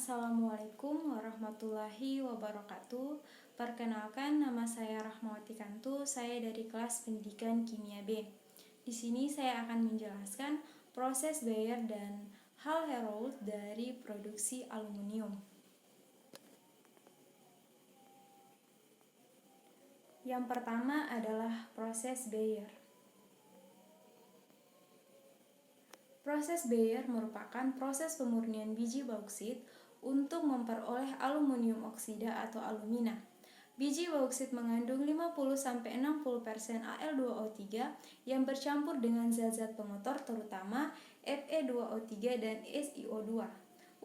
Assalamualaikum warahmatullahi wabarakatuh. Perkenalkan, nama saya Rahmawati Kantu, saya dari kelas pendidikan kimia B. Di sini saya akan menjelaskan proses Bayer dan Hall-Héroult dari produksi aluminium. Yang pertama adalah proses Bayer. Proses Bayer merupakan proses pemurnian biji bauksit untuk memperoleh aluminium oksida atau alumina. Biji bauksit mengandung 50-60% Al2O3 yang bercampur dengan zat-zat pengotor terutama Fe2O3 dan SiO2.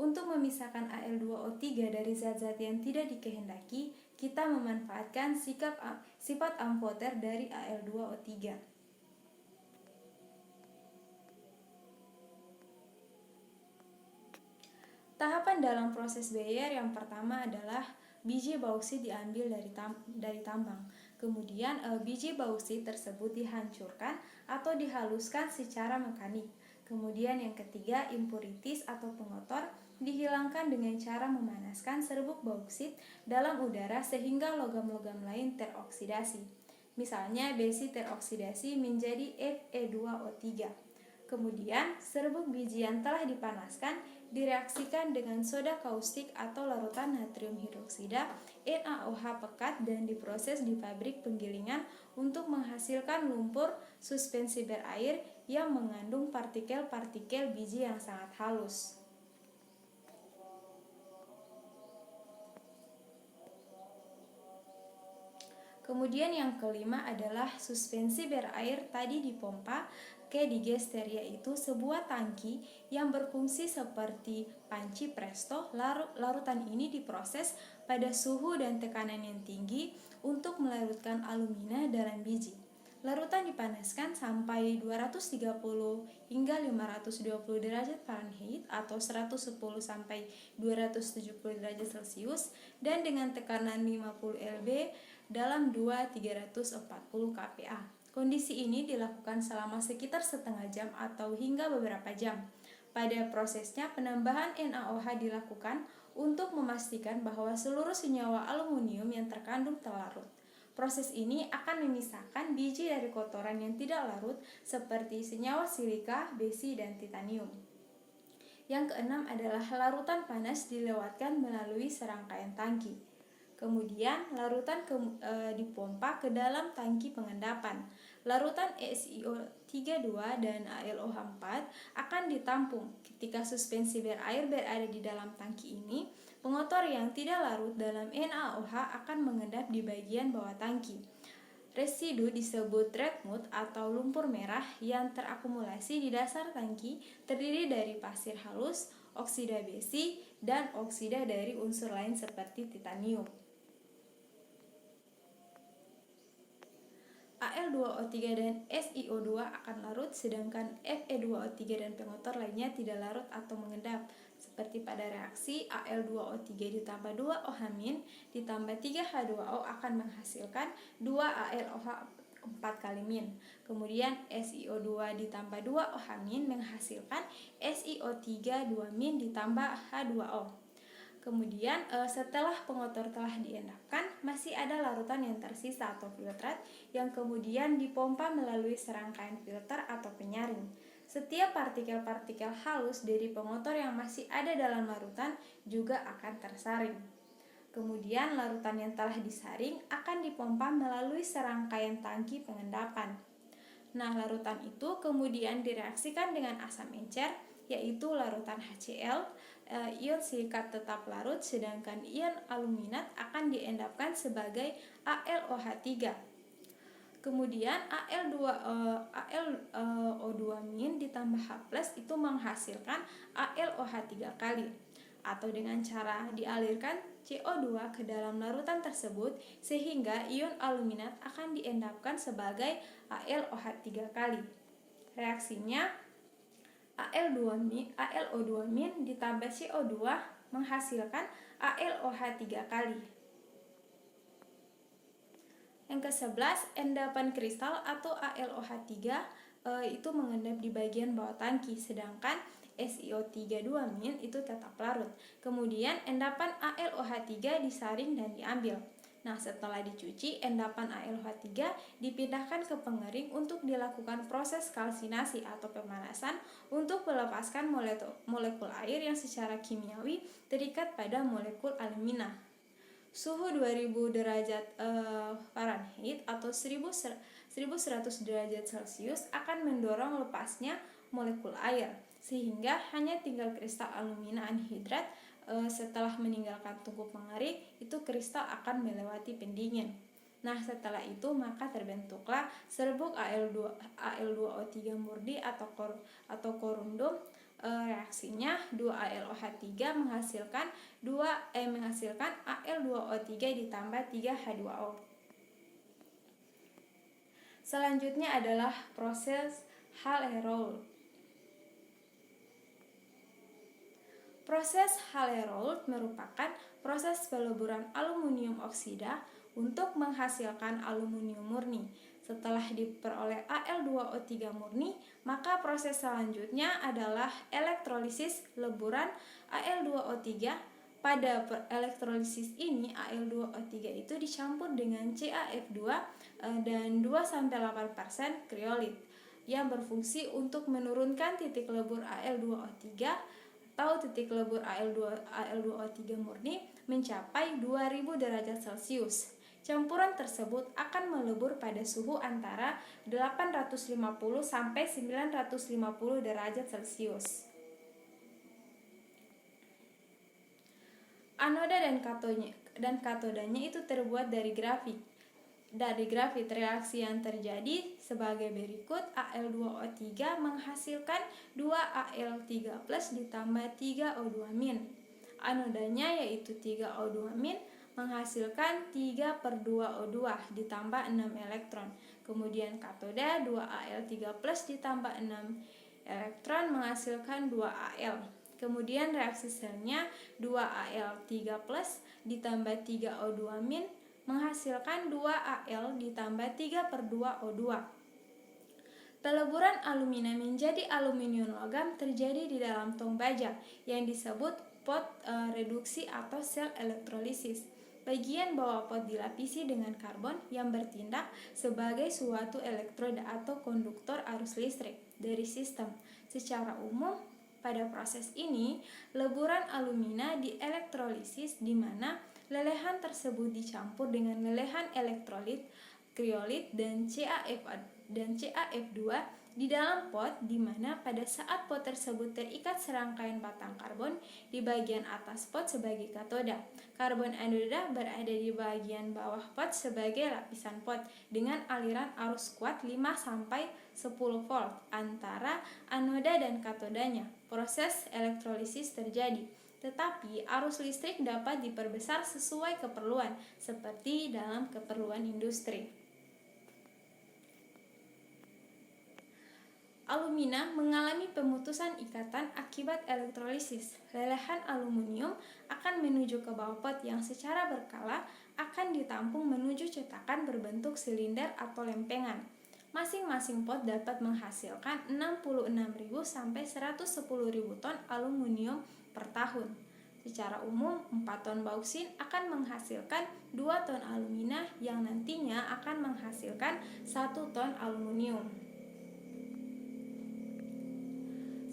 Untuk memisahkan Al2O3 dari zat-zat yang tidak dikehendaki, kita memanfaatkan sifat amfoter dari Al2O3. Tahapan dalam proses Bayer yang pertama adalah biji bauksit diambil dari tambang. Kemudian biji bauksit tersebut dihancurkan atau dihaluskan secara mekanik. Kemudian yang ketiga, impurities atau pengotor dihilangkan dengan cara memanaskan serbuk bauksit dalam udara sehingga logam-logam lain teroksidasi. Misalnya besi teroksidasi menjadi Fe2O3. Kemudian, serbuk biji yang telah dipanaskan direaksikan dengan soda kaustik atau larutan natrium hidroksida NaOH pekat dan diproses di pabrik penggilingan untuk menghasilkan lumpur suspensi berair yang mengandung partikel-partikel biji yang sangat halus. Kemudian yang kelima adalah suspensi berair tadi dipompa ke digester, yaitu sebuah tangki yang berfungsi seperti panci presto. Larutan ini diproses pada suhu dan tekanan yang tinggi untuk melarutkan alumina dalam biji. Larutan dipanaskan sampai 230 hingga 520 derajat Fahrenheit atau 110 sampai 270 derajat Celcius dan dengan tekanan 50 lb dalam 2-340 kPa. Kondisi ini dilakukan selama sekitar setengah jam atau hingga beberapa jam. Pada prosesnya, penambahan NaOH dilakukan untuk memastikan bahwa seluruh senyawa aluminium yang terkandung telah larut. Proses ini akan memisahkan biji dari kotoran yang tidak larut seperti senyawa silika, besi, dan titanium. Yang keenam adalah larutan panas dilewatkan melalui serangkaian tangki. Kemudian larutan dipompa ke dalam tangki pengendapan. Larutan SiO32 dan AlOH4 akan ditampung. Ketika suspensi berair berada di dalam tangki ini, pengotor yang tidak larut dalam NaOH akan mengendap di bagian bawah tangki. Residu disebut red mud atau lumpur merah yang terakumulasi di dasar tangki terdiri dari pasir halus, oksida besi, dan oksida dari unsur lain seperti titanium. Al2O3 dan SiO2 akan larut, sedangkan Fe2O3 dan pengotor lainnya tidak larut atau mengendap. Seperti pada reaksi Al2O3 ditambah 2OH- ditambah 3H2O akan menghasilkan 2AlOH 4 kali min. Kemudian SiO2 ditambah 2OH- menghasilkan SiO3 2- ditambah H2O. Kemudian setelah pengotor telah diendapkan, masih ada larutan yang tersisa atau filtrat yang kemudian dipompa melalui serangkaian filter atau penyaring. Setiap partikel-partikel halus dari pengotor yang masih ada dalam larutan juga akan tersaring. Kemudian larutan yang telah disaring akan dipompa melalui serangkaian tangki pengendapan. Nah, larutan itu kemudian direaksikan dengan asam encer, yaitu larutan HCl. Ion silikat tetap larut, sedangkan ion aluminat akan diendapkan sebagai AlOH3. Kemudian AlO2- ditambah H+ itu menghasilkan AlOH3 kali, atau dengan cara dialirkan CO2 ke dalam larutan tersebut sehingga ion aluminat akan diendapkan sebagai AlOH3 kali. Reaksinya AlO2- ditambah CO2 menghasilkan AlOH3 kali. Yang ke-11, endapan kristal atau AlOH3 itu mengendap di bagian bawah tangki, sedangkan SiO3 2- itu tetap larut. Kemudian endapan AlOH3 disaring dan diambil. Nah, setelah dicuci, endapan AlOH3 dipindahkan ke pengering untuk dilakukan proses kalsinasi atau pemanasan untuk melepaskan molekul air yang secara kimiawi terikat pada molekul alumina. Suhu 2000 derajat Fahrenheit atau 1100 derajat Celcius akan mendorong lepasnya molekul air, sehingga hanya tinggal kristal alumina anhidrat. Setelah meninggalkan tungku pengering, itu kristal akan melewati pendingin. Nah, setelah itu maka terbentuklah serbuk Al2O3 murni atau korundum. Reaksinya 2AlOH3 menghasilkan Al2O3 ditambah 3H2O. Selanjutnya adalah proses Hall-Héroult. Proses Hall-Héroult merupakan proses peleburan aluminium oksida untuk menghasilkan aluminium murni. Setelah diperoleh Al2O3 murni, maka proses selanjutnya adalah elektrolisis leburan Al2O3. Pada elektrolisis ini, Al2O3 itu dicampur dengan CaF2 dan 2-8% kriolit yang berfungsi untuk menurunkan titik lebur Al2O3 atau titik lebur Al2O3 murni mencapai 2000 derajat Celcius. Campuran tersebut akan melebur pada suhu antara 850 sampai 950 derajat Celcius. Anoda dan katodanya itu terbuat dari grafit. Dari grafit, reaksi yang terjadi sebagai berikut. Al2O3 menghasilkan 2Al3+ ditambah 3O2-. Anodanya yaitu 3O2- menghasilkan 3/2O2 ditambah 6 elektron. Kemudian katoda 2Al3+ ditambah 6 elektron menghasilkan 2Al. Kemudian reaksi selnya 2Al3+ ditambah 3O2- menghasilkan 2Al ditambah 3/2O2. Peleburan alumina menjadi aluminium logam terjadi di dalam tong baja yang disebut pot reduksi atau sel elektrolisis. Bagian bawah pot dilapisi dengan karbon yang bertindak sebagai suatu elektroda atau konduktor arus listrik dari sistem. Secara umum, pada proses ini, leburan alumina dielektrolisis di mana lelehan tersebut dicampur dengan lelehan elektrolit, kriolit, dan CaF2 di dalam pot, di mana pada saat pot tersebut terikat serangkaian batang karbon di bagian atas pot sebagai katoda. Karbon anoda berada di bagian bawah pot sebagai lapisan pot dengan aliran arus kuat 5-10 volt antara anoda dan katodanya. Proses elektrolisis terjadi, tetapi arus listrik dapat diperbesar sesuai keperluan, seperti dalam keperluan industri. Alumina mengalami pemutusan ikatan akibat elektrolisis. Lelehan aluminium akan menuju ke bawah pot yang secara berkala akan ditampung menuju cetakan berbentuk silinder atau lempengan. Masing-masing pot dapat menghasilkan 66.000 sampai 110.000 ton aluminium per tahun. Secara umum, 4 ton bauksit akan menghasilkan 2 ton alumina yang nantinya akan menghasilkan 1 ton aluminium.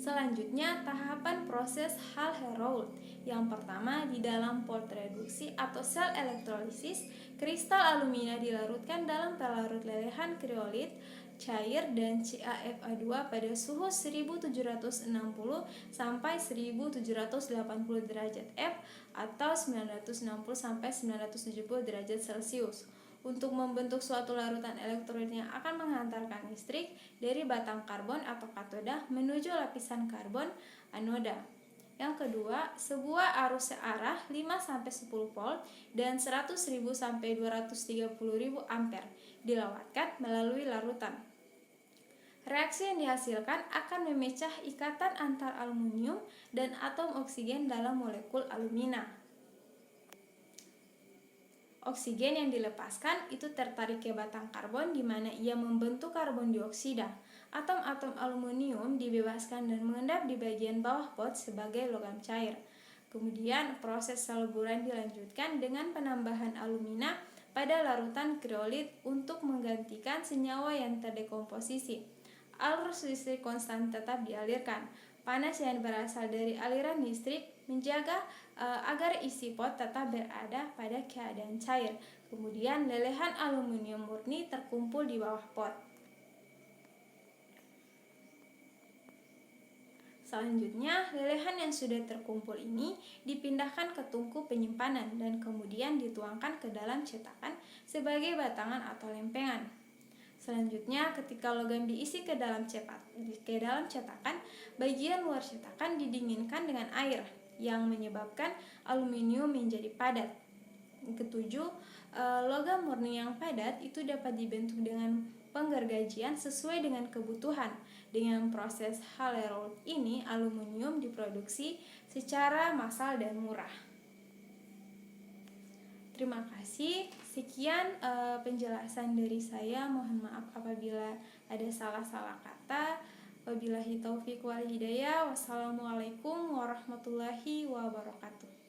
Selanjutnya, tahapan proses Hall-Héroult. Yang pertama, di dalam pot reduksi atau sel elektrolisis, kristal alumina dilarutkan dalam pelarut lelehan kriolit cair dan CaF2 pada suhu 1760 sampai 1780 derajat F atau 960 sampai 970 derajat Celcius. Untuk membentuk suatu larutan elektrolit yang akan menghantarkan listrik dari batang karbon atau katoda menuju lapisan karbon anoda. Yang kedua, sebuah arus searah 5-10 volt dan 100.000 sampai 230.000 ampere dilewatkan melalui larutan. Reaksi yang dihasilkan akan memecah ikatan antar aluminium dan atom oksigen dalam molekul alumina. Oksigen yang dilepaskan itu tertarik ke batang karbon di mana ia membentuk karbon dioksida. Atom-atom aluminium dibebaskan dan mengendap di bagian bawah pot sebagai logam cair. Kemudian proses seleburan dilanjutkan dengan penambahan alumina pada larutan kriolit untuk menggantikan senyawa yang terdekomposisi. Arus listrik konstan tetap dialirkan. Panas yang berasal dari aliran listrik menjaga agar isi pot tetap berada pada keadaan cair. Kemudian lelehan aluminium murni terkumpul di bawah pot. Selanjutnya, lelehan yang sudah terkumpul ini dipindahkan ke tungku penyimpanan dan kemudian dituangkan ke dalam cetakan sebagai batangan atau lempengan. Selanjutnya, ketika logam diisi ke dalam cetakan, bagian luar cetakan didinginkan dengan air yang menyebabkan aluminium menjadi padat. Ketujuh, logam murni yang padat itu dapat dibentuk dengan penggergajian sesuai dengan kebutuhan. Dengan proses Haller-Rault ini, aluminium diproduksi secara massal dan murah. Terima kasih. Sekian penjelasan dari saya. Mohon maaf apabila ada salah-salah kata. Wabillahi taufiq wal hidayah. Wassalamualaikum warahmatullahi wabarakatuh.